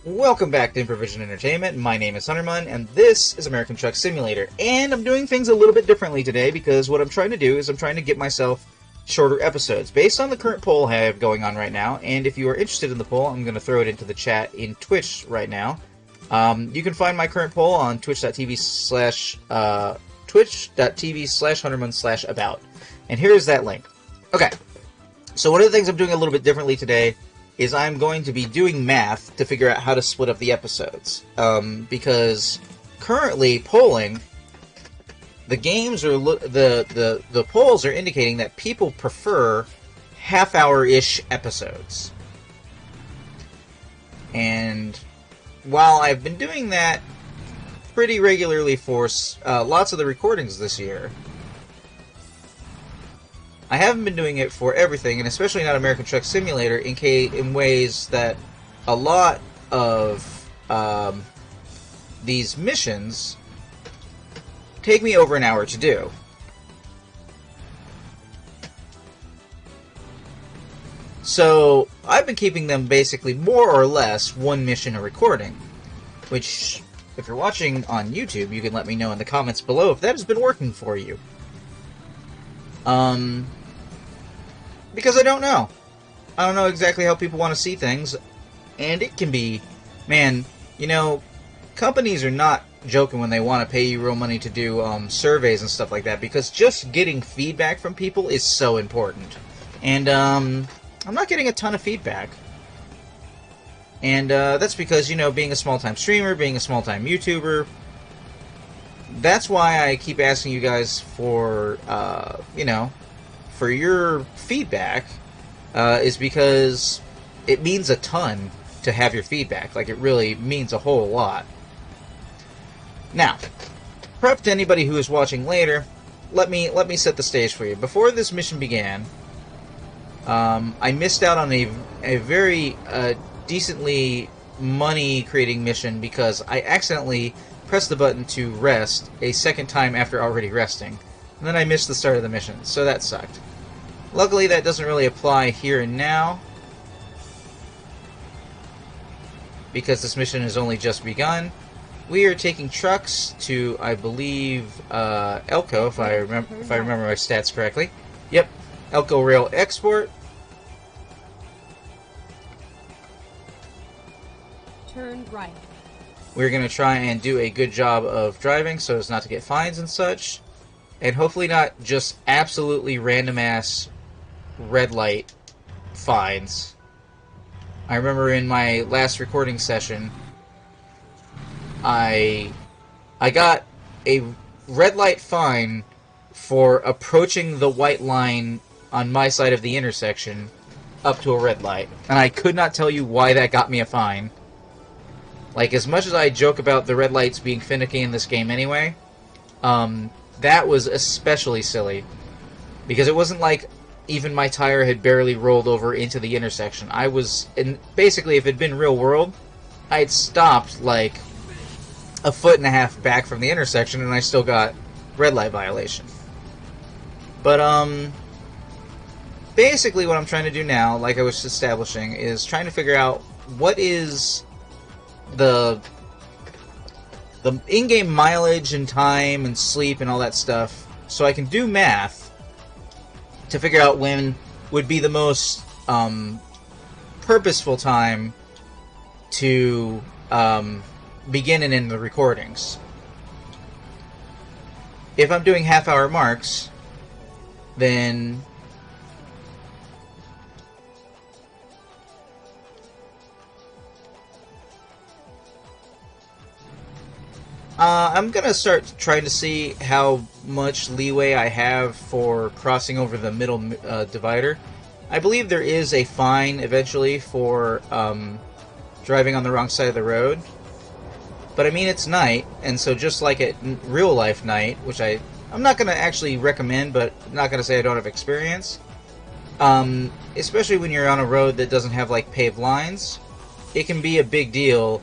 Welcome back to Improvision Entertainment. My name is Hunterman, and this is American Truck Simulator. And I'm doing things a little bit differently today because what I'm trying to do is I'm trying to get myself shorter episodes based on the current poll I have going on right now. And if you are interested in the poll, I'm going to throw it into the chat in Twitch right now. You can find my current poll on twitch.tv/Hunterman/about. And here's that link. Okay, so one of the things I'm doing a little bit differently today is I'm going to be doing math to figure out how to split up the episodes. Because currently polling, the games are the polls are indicating that people prefer half-hour-ish episodes. And while I've been doing that pretty regularly for lots of the recordings this year, I haven't been doing it for everything, and especially not American Truck Simulator, in ways that a lot of these missions take me over an hour to do. So I've been keeping them basically more or less one mission a recording, which, if you're watching on YouTube, you can let me know in the comments below if that has been working for you. Because I don't know. I don't know exactly how people want to see things, and it can be, man, you know, companies are not joking when they want to pay you real money to do surveys and stuff like that, because just getting feedback from people is so important. And I'm not getting a ton of feedback. And that's because, you know, being a small-time streamer, being a small-time YouTuber, that's why I keep asking you guys for, you know, for your feedback, is because it means a ton to have your feedback. Like, it really means a whole lot. Now, prep to anybody who is watching later, let me set the stage for you. Before this mission began, I missed out on a very decently money-creating mission because I accidentally pressed the button to rest a second time after already resting. And then I missed the start of the mission, so that sucked. Luckily, that doesn't really apply here and now, because this mission has only just begun. We are taking trucks to, I believe, Elko, if I remember my stats correctly. Yep, Elko Rail Export. Turn right. We're going to try and do a good job of driving so as not to get fines and such. And hopefully not just absolutely random-ass red light fines. I remember in my last recording session, I got a red light fine for approaching the white line on my side of the intersection up to a red light. And I could not tell you why that got me a fine. Like, as much as I joke about the red lights being finicky in this game anyway, that was especially silly. Because it wasn't like even my tire had barely rolled over into the intersection. I was, and basically, if it had been real world, I'd stopped like a foot and a half back from the intersection, and I still got red light violation. But basically, what I'm trying to do now, like I was establishing, is trying to figure out what is the in-game mileage and time and sleep and all that stuff, so I can do math to figure out when would be the most purposeful time to begin and end the recordings. If I'm doing half-hour marks, then I'm gonna start trying to see how much leeway I have for crossing over the middle divider. I believe there is a fine eventually for driving on the wrong side of the road. But I mean, it's night, and so just like at real life night, which I'm not gonna actually recommend, but I'm not gonna say I don't have experience. Especially when you're on a road that doesn't have like paved lines, it can be a big deal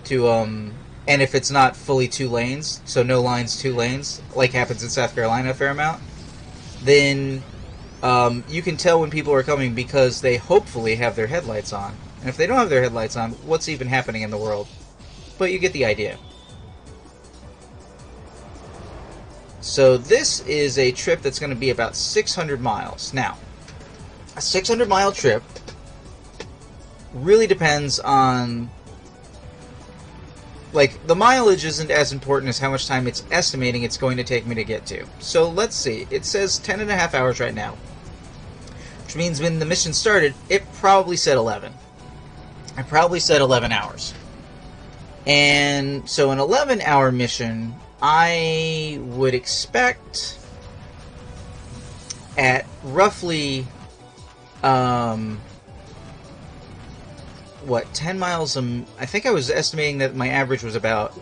to and if it's not fully 2 lanes, so no lines, 2 lanes, like happens in South Carolina a fair amount, then you can tell when people are coming because they hopefully have their headlights on. And if they don't have their headlights on, what's even happening in the world? But you get the idea. So this is a trip that's going to be about 600 miles. Now, a 600-mile trip really depends on... Like, the mileage isn't as important as how much time it's estimating it's going to take me to get to. So let's see. It says 10.5 hours right now. Which means when the mission started, it probably said 11. I probably said 11 hours. And so an 11-hour mission, I would expect at roughly, 10 miles I think I was estimating that my average was about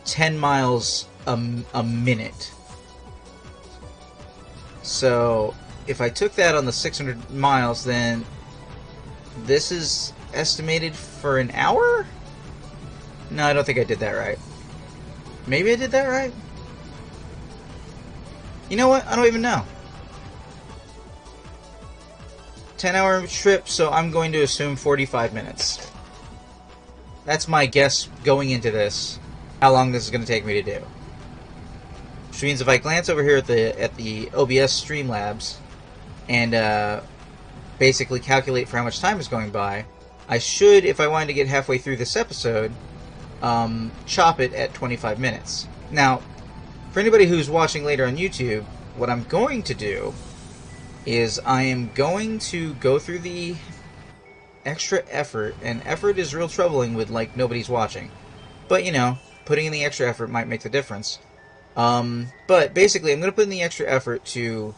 10 miles a minute. So if I took that on the 600 miles, then this is estimated for an hour? No, I don't think I did that right. Maybe I did that right? You know what? I don't even know. 10-hour trip, so I'm going to assume 45 minutes. That's my guess going into this, how long this is going to take me to do. Which means if I glance over here at the OBS Streamlabs and basically calculate for how much time is going by, I should, if I wanted to get halfway through this episode, chop it at 25 minutes. Now, for anybody who's watching later on YouTube, what I'm going to do is I am going to go through the extra effort, and effort is real troubling with, like, nobody's watching. But, you know, putting in the extra effort might make the difference. But basically, I'm going to put in the extra effort to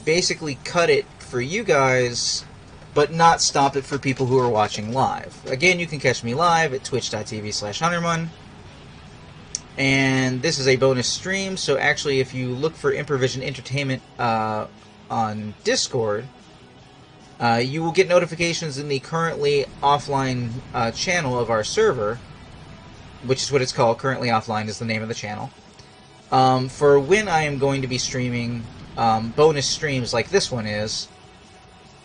basically cut it for you guys, but not stop it for people who are watching live. Again, you can catch me live at twitch.tv/HunterMun. And this is a bonus stream, so actually if you look for Improvision Entertainment on Discord, you will get notifications in the currently offline channel of our server, which is what it's called. Currently Offline is the name of the channel. For when I am going to be streaming bonus streams like this one is.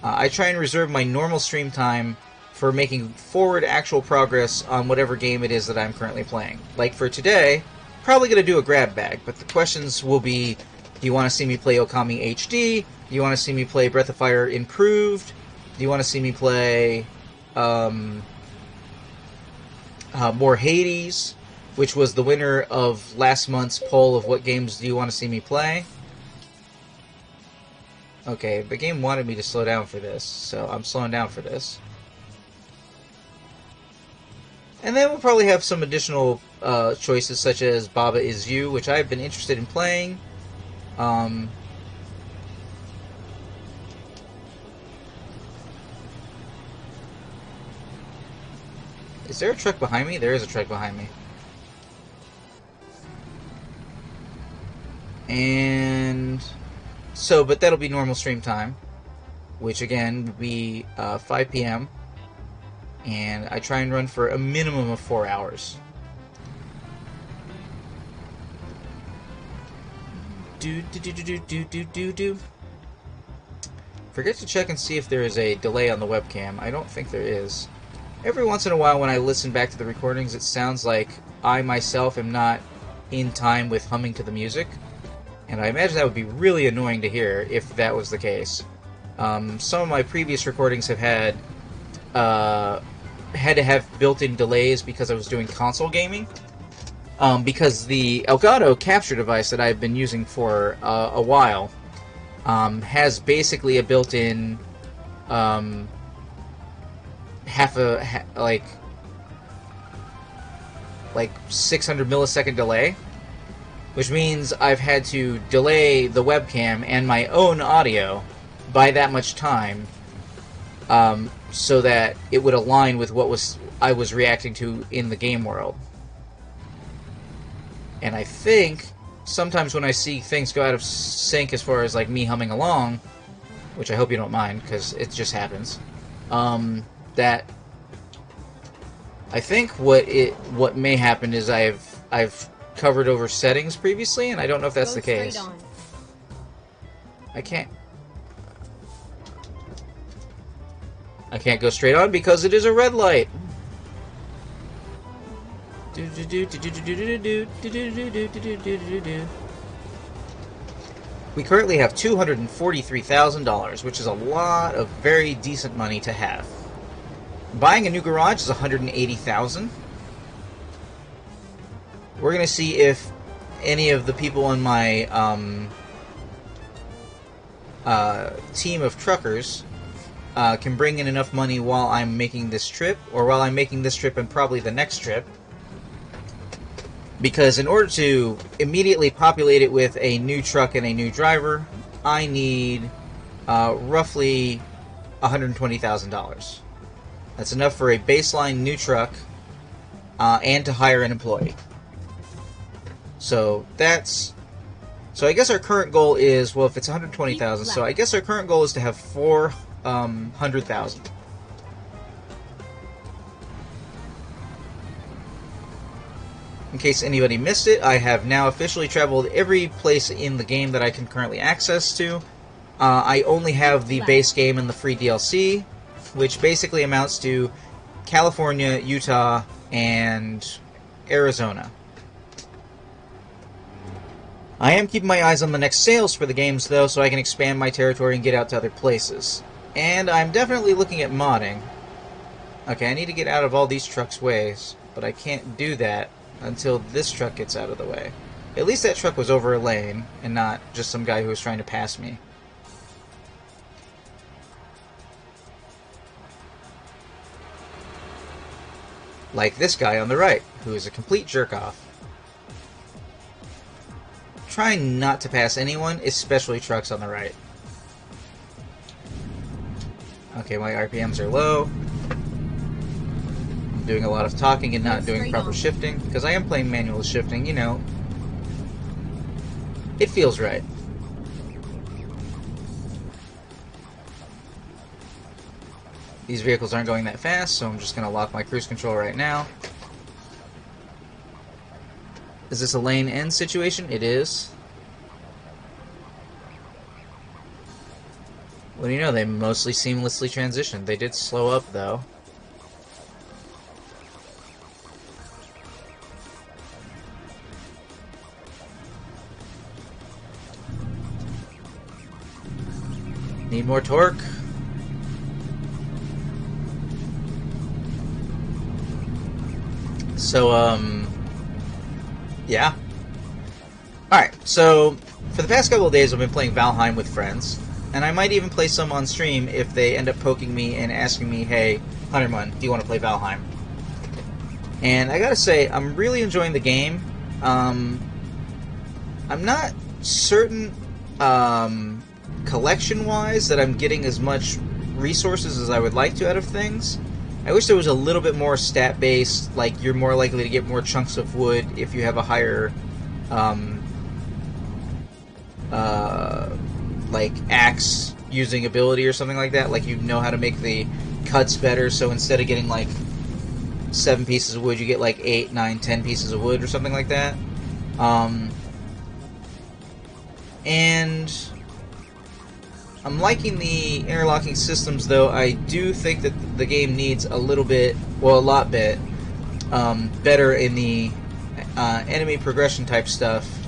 I try and reserve my normal stream time for making forward actual progress on whatever game it is that I'm currently playing. Like for today, probably going to do a grab bag, but the questions will be, do you want to see me play Okami HD? Do you want to see me play Breath of Fire Improved? Do you want to see me play more Hades, which was the winner of last month's poll of what games do you want to see me play? Okay, the game wanted me to slow down for this, so I'm slowing down for this. And then we'll probably have some additional choices, such as Baba Is You, which I've been interested in playing. Is there a truck behind me? There is a truck behind me. And so, but that'll be normal stream time, which again would be 5 p.m. And I try and run for a minimum of 4 hours. Forget to check and see if there is a delay on the webcam. I don't think there is. Every once in a while when I listen back to the recordings, it sounds like I myself am not in time with humming to the music. And I imagine that would be really annoying to hear if that was the case. Some of my previous recordings have had to have built-in delays because I was doing console gaming. Because the Elgato capture device that I've been using for a while has basically a built-in like 600 millisecond delay, which means I've had to delay the webcam and my own audio by that much time, so that it would align with what I was reacting to in the game world. And I think sometimes when I see things go out of sync as far as like me humming along, which I hope you don't mind because it just happens, that I think what may happen is I've covered over settings previously, and I don't know if that's the case. I can't can't go straight on because it is a red light. We currently have $243,000, which is a lot of very decent money to have. Buying a new garage is $180,000. We're going to see if any of the people in my team of truckers can bring in enough money while I'm making this trip, or while I'm making this trip and probably the next trip. Because in order to immediately populate it with a new truck and a new driver, I need roughly $120,000. That's enough for a baseline new truck and to hire an employee. So that's... So I guess our current goal is, well, if it's 120,000, so I guess our current goal is to have 400,000. In case anybody missed it, I have now officially traveled every place in the game that I can currently access to. I only have the base game and the free DLC, which basically amounts to California, Utah, and Arizona. I am keeping my eyes on the next sales for the games, though, so I can expand my territory and get out to other places. And I'm definitely looking at modding. Okay, I need to get out of all these trucks' ways, but I can't do that until this truck gets out of the way. At least that truck was over a lane, and not just some guy who was trying to pass me. Like this guy on the right, who is a complete jerk-off. Trying not to pass anyone, especially trucks on the right. Okay, my RPMs are low. I'm doing a lot of talking and not doing proper shifting, because I am playing manual shifting, you know. It feels right. These vehicles aren't going that fast, so I'm just going to lock my cruise control right now. Is this a lane end situation? It is. Well, you know, they mostly seamlessly transitioned. They did slow up, though. Need more torque. So, yeah. Alright, so, for the past couple of days I've been playing Valheim with friends, and I might even play some on stream if they end up poking me and asking me, hey, Hunterman, do you want to play Valheim? And I gotta say, I'm really enjoying the game. I'm not certain, collection-wise, that I'm getting as much resources as I would like to out of things. I wish there was a little bit more stat-based, like you're more likely to get more chunks of wood if you have a higher, like axe using ability or something like that. Like you know how to make the cuts better, so instead of getting like 7 pieces of wood, you get like 8, 9, 10 pieces of wood or something like that. And I'm liking the interlocking systems, though. I do think that the game needs a little bit, well, a lot bit, better in the enemy progression type stuff.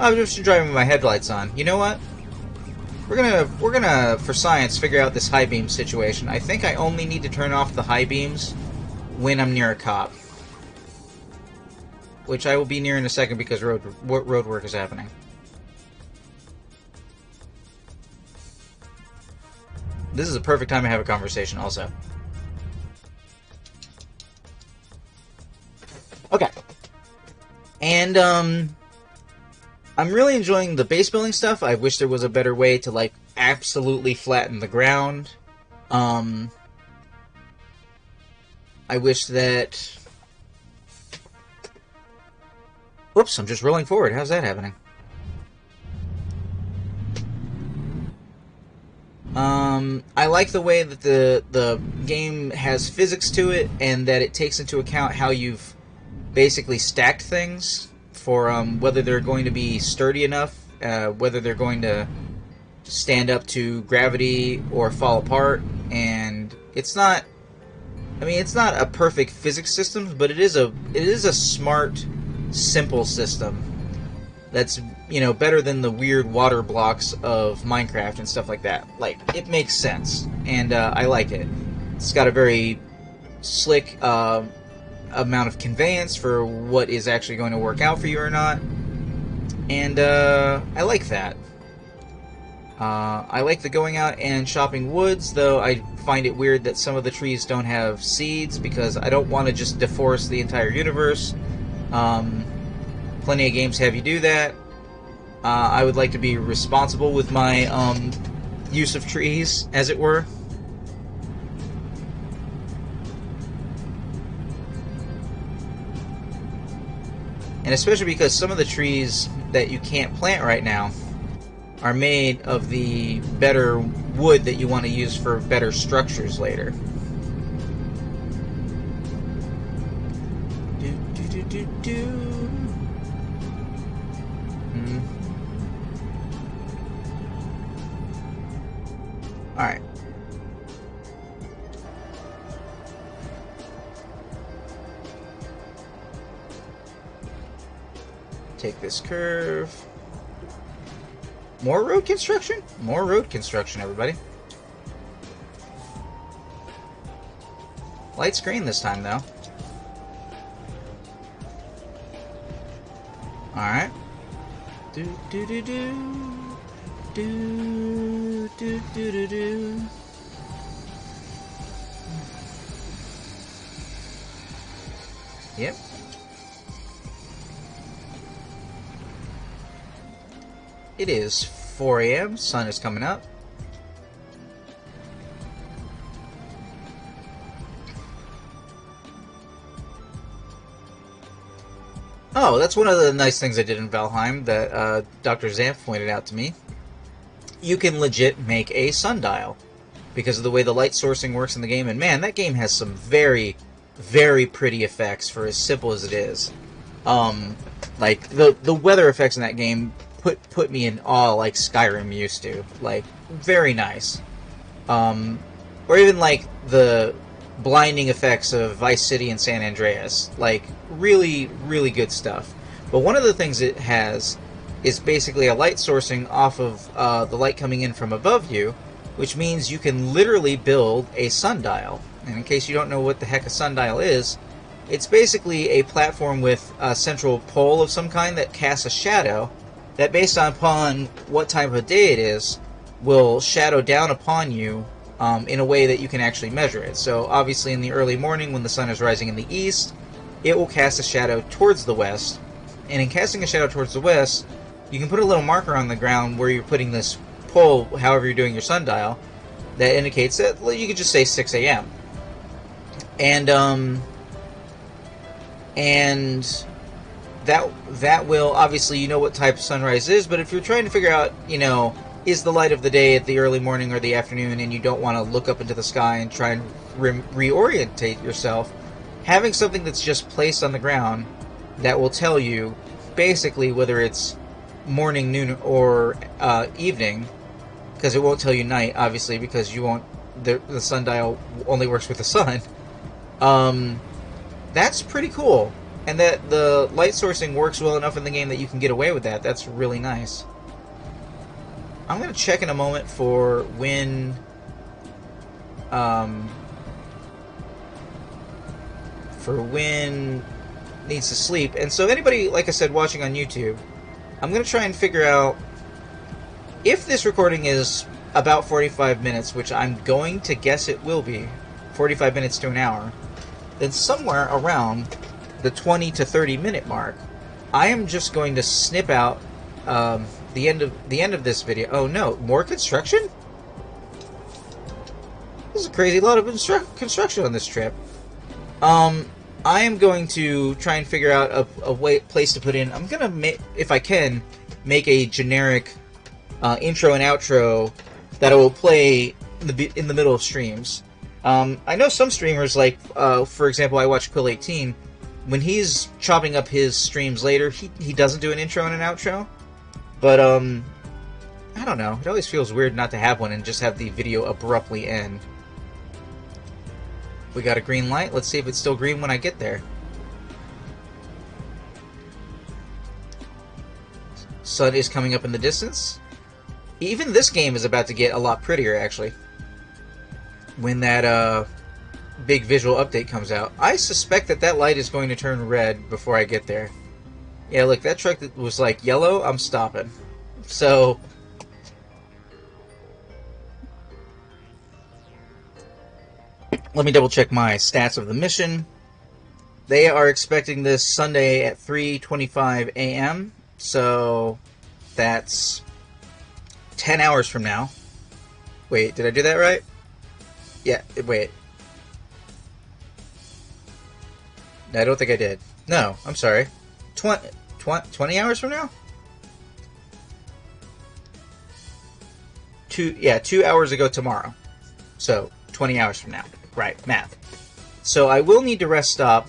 I'm just driving with my headlights on. You know what? We're gonna, for science, figure out this high beam situation. I think I only need to turn off the high beams when I'm near a cop, which I will be near in a second because road work is happening. This is a perfect time to have a conversation, also. Okay. And, I'm really enjoying the base building stuff. I wish there was a better way to, like, absolutely flatten the ground. I wish that... Whoops, I'm just rolling forward. How's that happening? I like the way that the game has physics to it, and that it takes into account how you've basically stacked things for whether they're going to be sturdy enough, whether they're going to stand up to gravity or fall apart, and It's not. I mean, it's not a perfect physics system, but it is a smart, simple system. That's, you know, better than the weird water blocks of Minecraft and stuff like that. Like, it makes sense, and I like it. It's got a very slick amount of conveyance for what is actually going to work out for you or not, and I like that. I like the going out and chopping woods, though I find it weird that some of the trees don't have seeds, because I don't want to just deforest the entire universe. Plenty of games have you do that. I would like to be responsible with my use of trees, as it were. And especially because some of the trees that you can't plant right now are made of the better wood that you want to use for better structures later. Alright. Take this curve. More road construction? More road construction, everybody. Light screen this time, though. Alright. Do do do do. Do do do do do. Yep. It is 4 a.m. Sun is coming up. Oh, that's one of the nice things I did in Valheim that Dr. Zamp pointed out to me. You can legit make a sundial because of the way the light sourcing works in the game. And man, that game has some very, very pretty effects for as simple as it is. Like, the weather effects in that game put me in awe like Skyrim used to. Like, very nice. Or even like the blinding effects of Vice City and San Andreas. Like, really, really good stuff. But one of the things it has is basically a light sourcing off of the light coming in from above you, which means you can literally build a sundial. And in case you don't know what the heck a sundial is, it's basically a platform with a central pole of some kind that casts a shadow that, based upon what time of day it is, will shadow down upon you in a way that you can actually measure it. So obviously in the early morning when the sun is rising in the east, it will cast a shadow towards the west. And in casting a shadow towards the west, you can put a little marker on the ground where you're putting this pole, however you're doing your sundial, that indicates that, well, you could just say 6 a.m. And that will, obviously, you know what type of sunrise is, but if you're trying to figure out, you know, is the light of the day at the early morning or the afternoon, and you don't want to look up into the sky and try and reorientate yourself, having something that's just placed on the ground that will tell you basically whether it's morning, noon, or evening, because it won't tell you night, obviously, because you won't. The sundial only works with the sun. That's pretty cool, and that the light sourcing works well enough in the game that you can get away with that. That's really nice. I'm gonna check in a moment for when needs to sleep. And so anybody, like I said, watching on YouTube, I'm going to try and figure out if this recording is about 45 minutes, which I'm going to guess it will be, 45 minutes to an hour, then somewhere around the 20 to 30 minute mark, I am just going to snip out the end of this video. Oh no, more construction? There's a crazy lot of construction on this trip. I am going to try and figure out a place to put in. I'm going to, if I can, make a generic intro and outro that I will play in the middle of streams. I know some streamers, like, for example, I watch Quill18. When he's chopping up his streams later, he doesn't do an intro and an outro. But, I don't know. It always feels weird not to have one and just have the video abruptly end. we got a green light. Let's see if it's still green when I get there. Sun is coming up in the distance. Even this game is about to get a lot prettier, actually, when that big visual update comes out. I suspect that that light is going to turn red before I get there. Yeah, look, that truck that was like yellow, I'm stopping. So let me double check my stats of the mission. They are expecting this Sunday at 3:25 a.m. So that's 10 hours from now. Wait, did I do that right? Yeah, wait. I don't think I did. No, I'm sorry. 20 hours from now? 2 hours ago tomorrow. So, 20 hours from now. Right, math. So I will need to rest stop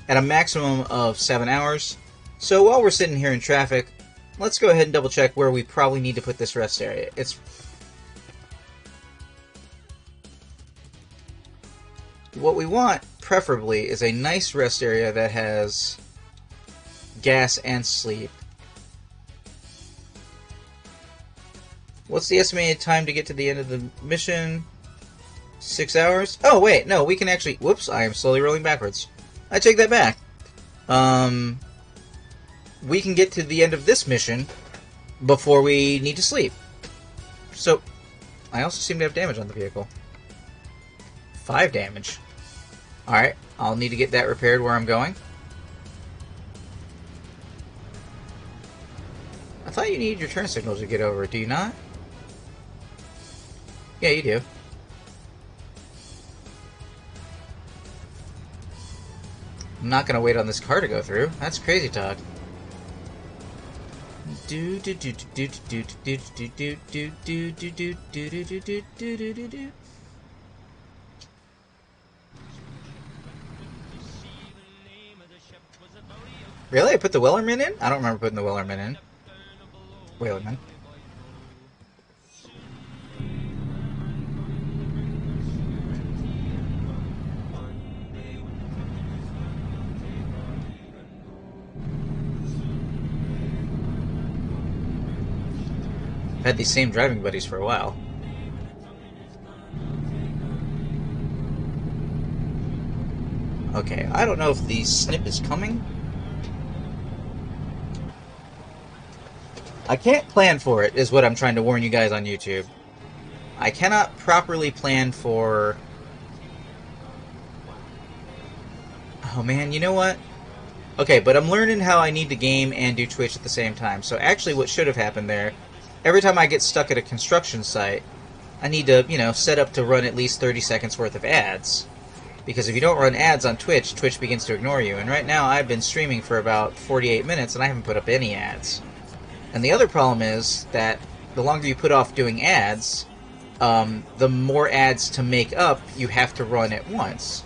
at a maximum of 7 hours. So while we're sitting here in traffic, let's go ahead and double check where we probably need to put this rest area. What we want, preferably, is a nice rest area that has gas and sleep. What's the estimated time to get to the end of the mission? 6 hours? Oh, wait, no, we can actually... Whoops, I am slowly rolling backwards. I take that back. We can get to the end of this mission before we need to sleep. So, I also seem to have damage on the vehicle. 5 damage. Alright, I'll need to get that repaired where I'm going. I thought you needed your turn signal to get over, do you not? Yeah, you do. I'm not gonna wait on this car to go through. That's crazy talk. Really? I put the Wellerman in? I don't remember putting the Wellerman in. Wellerman. I've had these same driving buddies for a while. Okay, I don't know if the snip is coming. I can't plan for it, is what I'm trying to warn you guys on YouTube. I cannot properly plan for... Oh man, you know what? Okay, but I'm learning how I need to game and do Twitch at the same time. So actually what should have happened there, every time I get stuck at a construction site, I need to, you know, set up to run at least 30 seconds worth of ads. Because if you don't run ads on Twitch, Twitch begins to ignore you. And right now I've been streaming for about 48 minutes and I haven't put up any ads. And the other problem is that the longer you put off doing ads, the more ads to make up you have to run at once.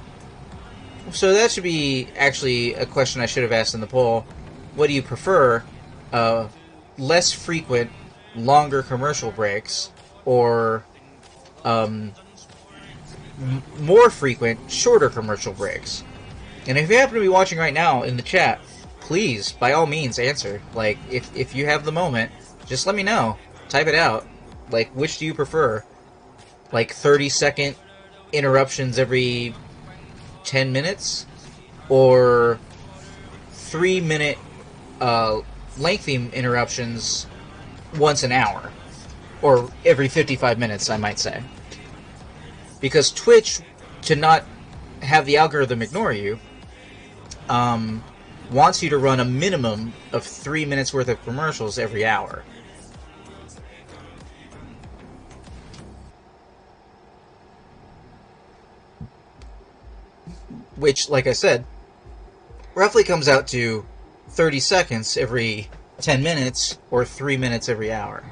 So that should be actually a question I should have asked in the poll. What do you prefer? Less frequent, longer commercial breaks, or more frequent, shorter commercial breaks? And if you happen to be watching right now in the chat, please, by all means, answer. Like, if you have the moment, just let me know. Type it out. Like, which do you prefer? Like, 30-second interruptions every 10 minutes? Or 3-minute lengthy interruptions once an hour? Or every 55 minutes, I might say. Because Twitch, to not have the algorithm ignore you, wants you to run a minimum of 3 minutes worth of commercials every hour. Which, like I said, roughly comes out to 30 seconds every 10 minutes or 3 minutes every hour.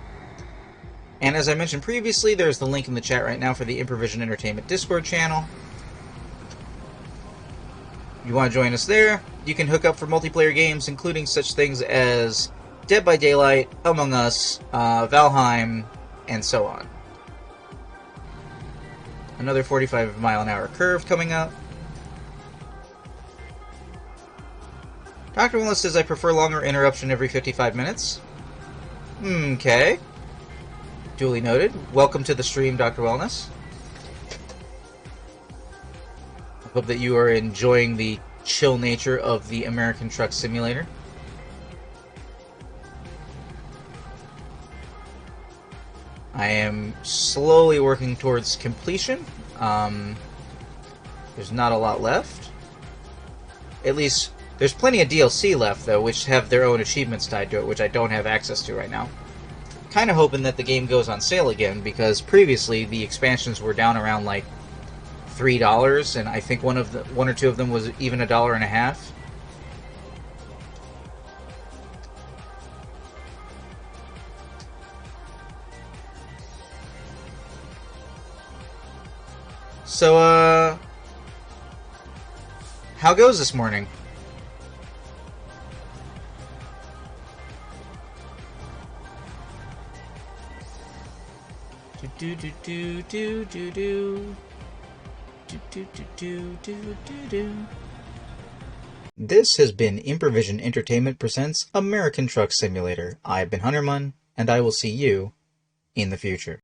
And as I mentioned previously, there's the link in the chat right now for the Improvision Entertainment Discord channel. You want to join us there? You can hook up for multiplayer games, including such things as Dead by Daylight, Among Us, Valheim, and so on. Another 45-mile-an-hour curve coming up. Dr. Wellness says I prefer longer interruption every 55 minutes. Okay. Duly noted. Welcome to the stream, Dr. Wellness. I hope that you are enjoying the chill nature of the American Truck Simulator. I am slowly working towards completion. There's not a lot left. At least, there's plenty of DLC left, though, which have their own achievements tied to it, which I don't have access to right now. Kind of hoping that the game goes on sale again, because previously the expansions were down around like $3, and I think one or two of them was even $1.50. So, how goes this morning? Do do do do do do do do do do do do. This has been Improvision Entertainment presents American Truck Simulator. I've been Hunterman, and I will see you in the future.